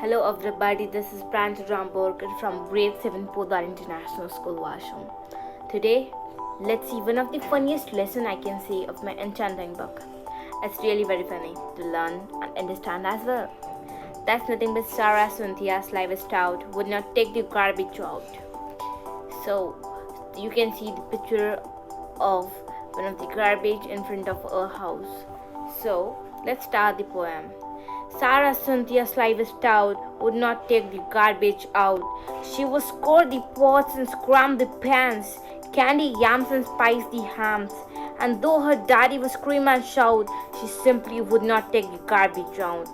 Hello everybody, this is Pranjal Ramborkar from Grade 7 Podar International School, Washroom. Today, let's see one of the funniest lesson I can say of my enchanting book. It's really very funny to learn and understand as well. That's nothing but Sarah Cynthia's live stout would not take the garbage out. So, you can see the picture of one of the garbage in front of her house. So, let's start the poem. Sarah Cynthia's live stout would not take the garbage out. She would score the pots and scram the pans, candy yams and spice the hams. And though her daddy would scream and shout, she simply would not take the garbage out.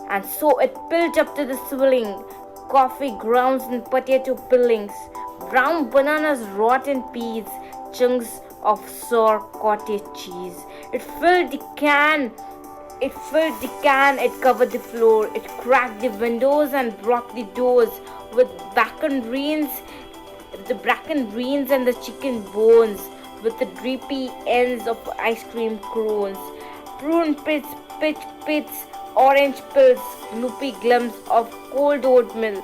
And so it built up to the ceiling, coffee grounds and potato peelings, brown bananas, rotten peas, chunks of sour cottage cheese. It filled the can, it covered the floor, it cracked the windows and broke the doors with the bracken greens and the chicken bones, with the drippy ends of ice cream cones, prune pits, pitch pits, orange pills, gloopy glums of cold oatmeal,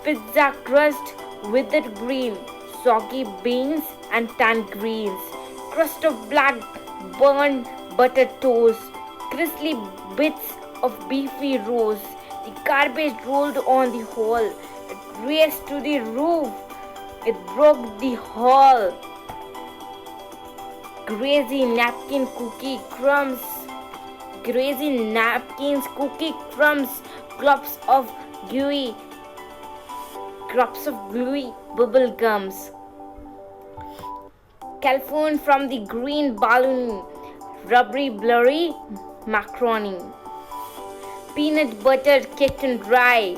pizza crust, withered green, soggy beans and tangerines, crust of black burned butter toast, crispy bits of beefy roast. The garbage rolled on the hall. It raced to the roof. It broke the hall. Greasy napkins, cookie crumbs, globs of gooey bubble gums. California from the green balloon, rubbery blurry macaroni. Peanut butter kicked and dry,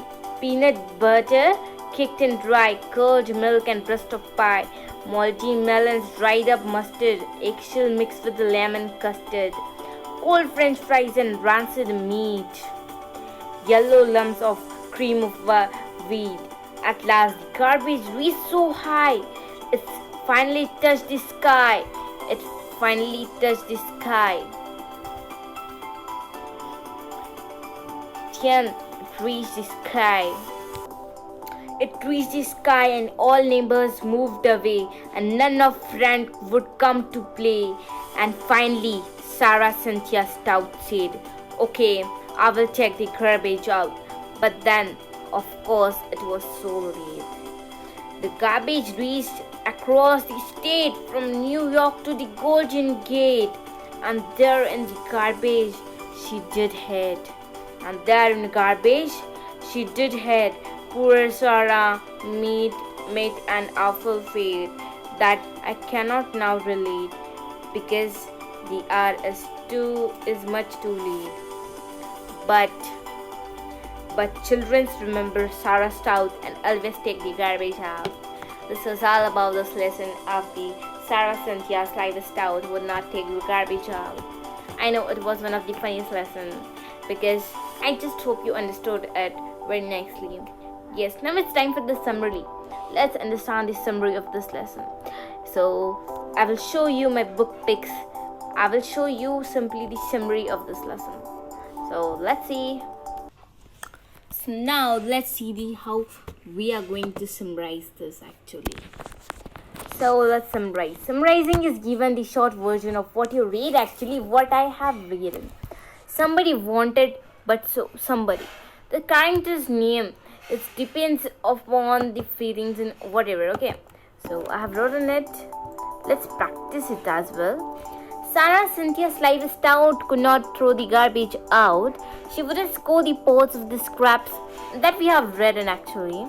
curd milk and breast of pie, moldy melons, dried up mustard, eggshell mixed with lemon custard, cold french fries and rancid meat, yellow lumps of cream of wheat. At last the garbage reached so high, it finally touched the sky. It reached the sky. And all neighbors moved away, and none of friends would come to play. And finally, Sarah Cynthia Stout said, "Okay, I will take the garbage out." But then, of course, it was so late. The garbage reached across the state from New York to the Golden Gate, and there in the garbage she did hide. Poor Sarah met an awful fate that I cannot now relate, because the hour is much too late. But children remember Sarah Stout and always take the garbage out. This is all about this lesson of the Sarah Cynthia's live stout would not take the garbage out. I know it was one of the funniest lessons, because I just hope you understood it very nicely. Yes, now it's time for the summary. Let's understand the summary of this lesson. So, I will show you my book pics. I will show you simply the summary of this lesson. So, let's see. So now let's see how we are going to summarize this actually. So let's summarize. Summarizing is given the short version of what you read, actually what I have written. Somebody wanted, but so somebody. The character's name, it depends upon the feelings and whatever, okay? So I have written it. Let's practice it as well. Sarah Cynthia's live stout could not throw the garbage out. She wouldn't score the pots of the scraps that we have read in actually.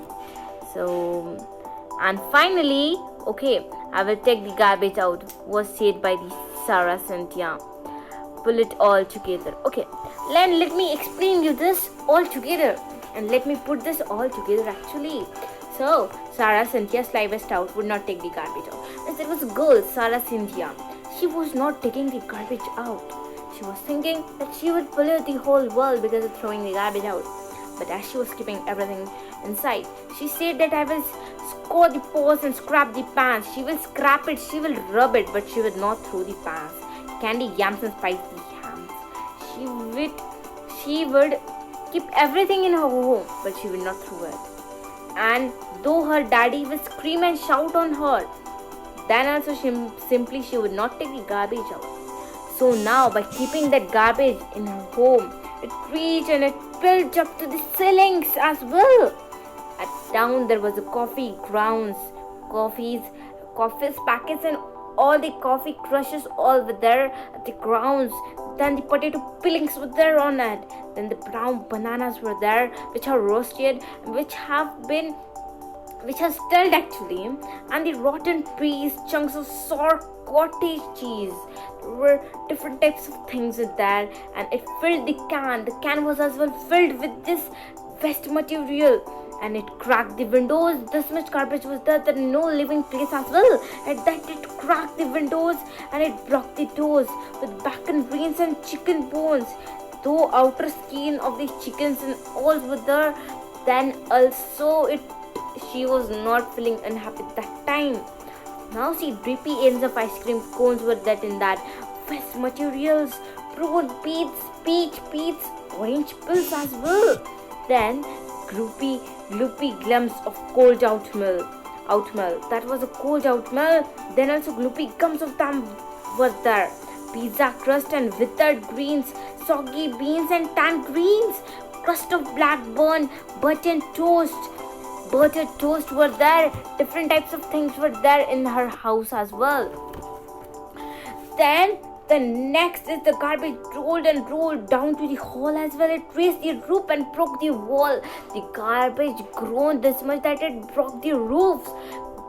So, and finally, okay, I will take the garbage out was said by the Sarah Cynthia. Pull it all together. Okay, let me explain you this all together, and let me put this all together actually. So, Sarah Cynthia's live stout would not take the garbage out. As there was a girl, Sarah Cynthia. She was not taking the garbage out. She was thinking that she would pollute the whole world because of throwing the garbage out. But as she was keeping everything inside, she said that I will score the pots and scrap the pans. She will scrap it, she will rub it, but she will not throw the pans. Candy yams and spicy hams. She would keep everything in her home, but she will not throw it. And though her daddy will scream and shout on her, then also she would not take the garbage out. So now by keeping that garbage in her home, it reached and it filled up to the ceilings as well. At down there was a coffee grounds, coffees packets and all the coffee crushes all were there at the grounds. Then the potato peelings were there on it. Then the brown bananas were there, which are roasted, which are stilled actually, and the rotten peas, chunks of sour cottage cheese. There were different types of things in there, and it filled the can. The can was as well filled with this waste material, and it cracked the windows. This much garbage was there that no living place as well. And that it cracked the windows and it blocked the doors with bacon greens and chicken bones. Though outer skin of the chickens and all were there, then also she was not feeling unhappy that time. Now see, drippy ends of ice cream cones were that in that waste materials, prune peach peats, orange pills as well. Then gloopy glums of cold oatmeal. That was a cold oatmeal. Then also gloopy gums of them were there. Pizza crust and withered greens, soggy beans and tanned greens, crust of blackburn, buttered toast were there. Different types of things were there in her house as well. Then the next is the garbage rolled down to the hall as well. It raised the roof and broke the wall. The garbage groaned this much that it broke the roofs.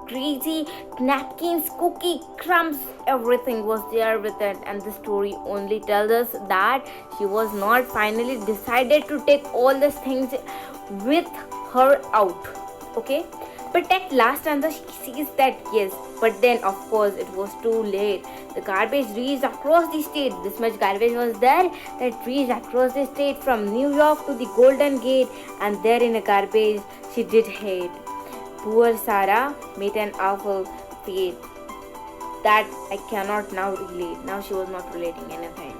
Greasy napkins, cookie crumbs, everything was there with it. And the story only tells us that she was not finally decided to take all these things with her out. Okay, but at last answer she sees that yes, but then of course it was too late. The garbage reached across the state. This much garbage was there that reached across the state from New York to the Golden Gate, and there in a garbage she did hate. Poor Sarah met an awful fate that I cannot now relate. Now she was not relating anything.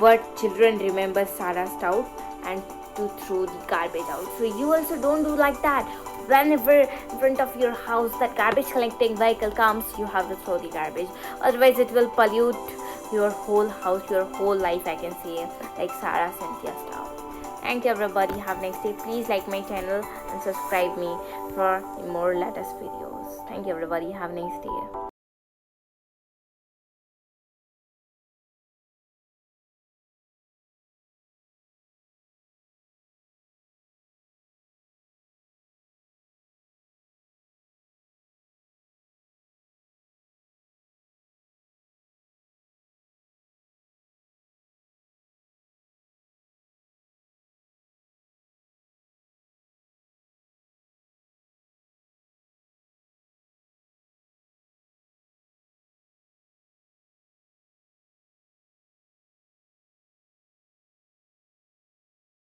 But children remember Sarah Stout and to throw the garbage out. So you also don't do like that. Whenever in front of your house that garbage collecting vehicle comes, you have to throw the garbage. Otherwise it will pollute your whole house, your whole life, I can say, like Sarah Cynthia Stout. Thank you everybody. Have a nice day. Please like my channel and subscribe me for more latest videos. Thank you everybody. Have a nice day.